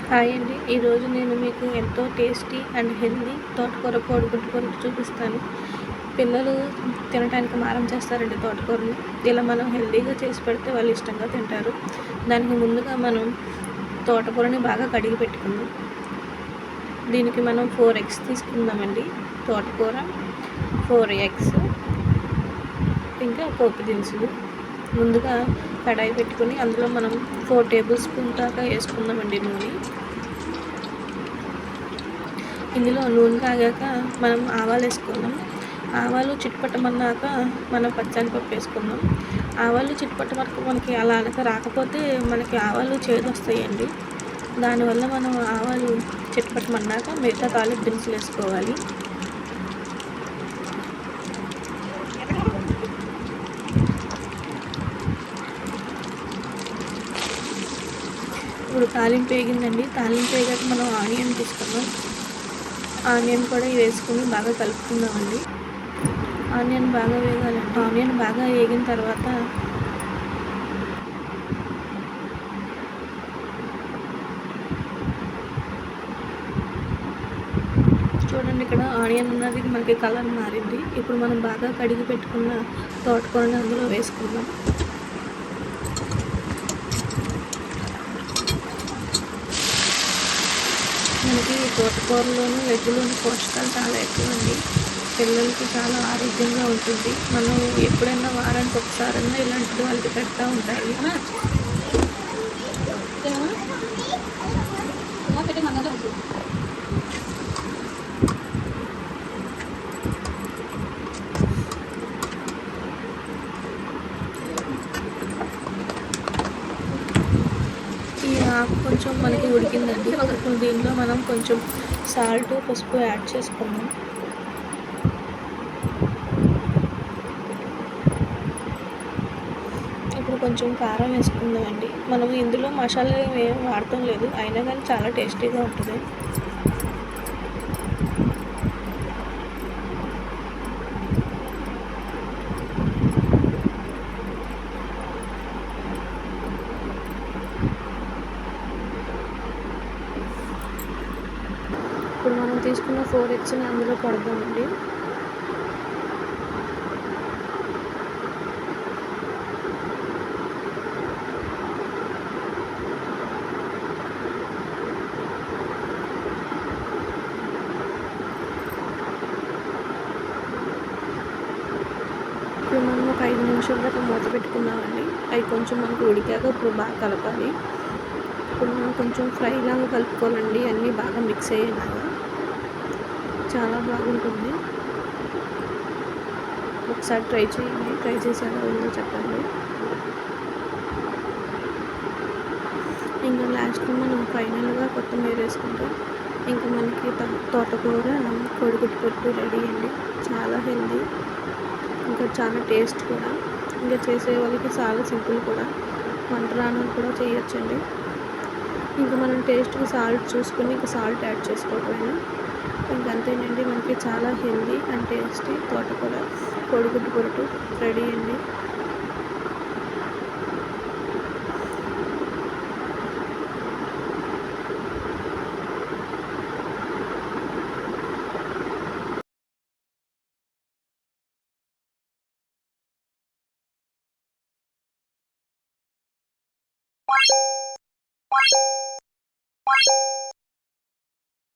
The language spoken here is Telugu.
హాయ్ అండి. ఈరోజు నేను మీకు ఎంతో టేస్టీ అండ్ హెల్తీ తోటకూర కోడిగుడ్డు కూర చూపిస్తాను. పిల్లలు తినడానికి మారం చేస్తారండి తోటకూరని. ఇలా మనం హెల్తీగా చేసి పెడితే వాళ్ళు ఇష్టంగా తింటారు. దానికి ముందుగా మనం తోటకూరని బాగా కడిగి పెట్టుకుందాం. దీనికి మనం 4 ఎగ్స్ తీసుకుందామండి. తోటకూర 4 ఎగ్స్, ఇంకా పోపు దినుసులు. ముందుగా కడాయి పెట్టుకుని అందులో మనం 4 టేబుల్ స్పూన్ దాకా వేసుకుందామండి నూనె. ఇందులో నూనె కాగాక మనం ఆవాలు వేసుకుందాం. ఆవాలు చిట్పట్టమన్నాక మనం పచ్చనిపప్పు వేసుకుందాం. ఆవాలు చిట్పట్ట వరకు మనకి అలా అనక రాకపోతే మనకి ఆవాలు చేదు వస్తాయండి. దానివల్ల మనం ఆవాలు చిట్పట్టమన్నాక మిగతా తాలింపు దినుసులు వేసుకోవాలి. ఇప్పుడు తాలింపు వేగిందండి. తాలింపు వేగాక మనం ఆనియన్ తీసుకుందాం. ఆనియన్ కూడా వేసుకుని బాగా కలుపుకుందామండి. ఆనియన్ బాగా వేగాలండి. ఆనియన్ బాగా వేగిన తర్వాత చూడండి, ఇక్కడ ఆనియన్ ఉన్నది మనకి కలర్ మారింది. ఇప్పుడు మనం బాగా కడిగి పెట్టుకున్న తోటకూరని అందులో వేసుకుందాం. మనకి తోటకూరలోను వెజ్లోని పోషకాలు చాలా ఎక్కువ అండి. పిల్లలకి చాలా ఆరోగ్యంగా ఉంటుంది. మనం ఎప్పుడైనా వారానికి ఒకసారైనా ఇలాంటిది వాళ్ళకి పెడతా ఉండాలి. ఈ ఆకు కొంచెం మనకి ఉడికిందండి. ఇప్పుడు దీనిలో మనం కొంచెం సాల్ట్, పసుపు యాడ్ చేసుకున్నాం. ఇప్పుడు కొంచెం కారం వేసుకుందామండి. మనం ఇందులో మసాలా ఏం వాడటం లేదు, అయినా కానీ చాలా టేస్టీగా ఉంటుంది. ఇప్పుడు మనం తీసుకున్న 4 ఎగ్స్ని అందులో పడదామండి. ఇప్పుడు మనం ఒక 5 నిమిషాల దాకా మూత పెట్టుకున్నామండి. అవి కొంచెం మనకు ఉడికాక ఇప్పుడు బాగా కలపాలి. ఇప్పుడు మనం కొంచెం ఫ్రై లాగా కలుపుకోవాలండి. అన్నీ బాగా మిక్స్ అయ్యేలాగా చాలా బాగుంటుంది. ఒకసారి ట్రై చేయండి. ట్రై చేసి ఎలా ఉందో చెప్పండి. ఇంకా లాస్ట్లో మనం ఫైనల్గా కొత్తిమీర వేసుకుంటాం. ఇంకా మనకి తోటకూర కోడిగుడ్డు పొట్టు రెడీ అండి. చాలా హెల్దీ, ఇంకా చాలా టేస్ట్ కూడా. ఇంకా చేసే వాళ్ళకి చాలా సింపుల్ కూడా. వంట రానోళ్ళు కూడా చేయొచ్చండి. ఇంకా మనం టేస్ట్కి సాల్ట్ చూసుకుని ఇంకా సాల్ట్ యాడ్ చేసుకోవడమే. ఇంకా అంతేనండి, మనకి చాలా హెల్దీ అండ్ టేస్టీ తోటకూర కోడిగుడ్డు పొట్టు రెడీ అండి.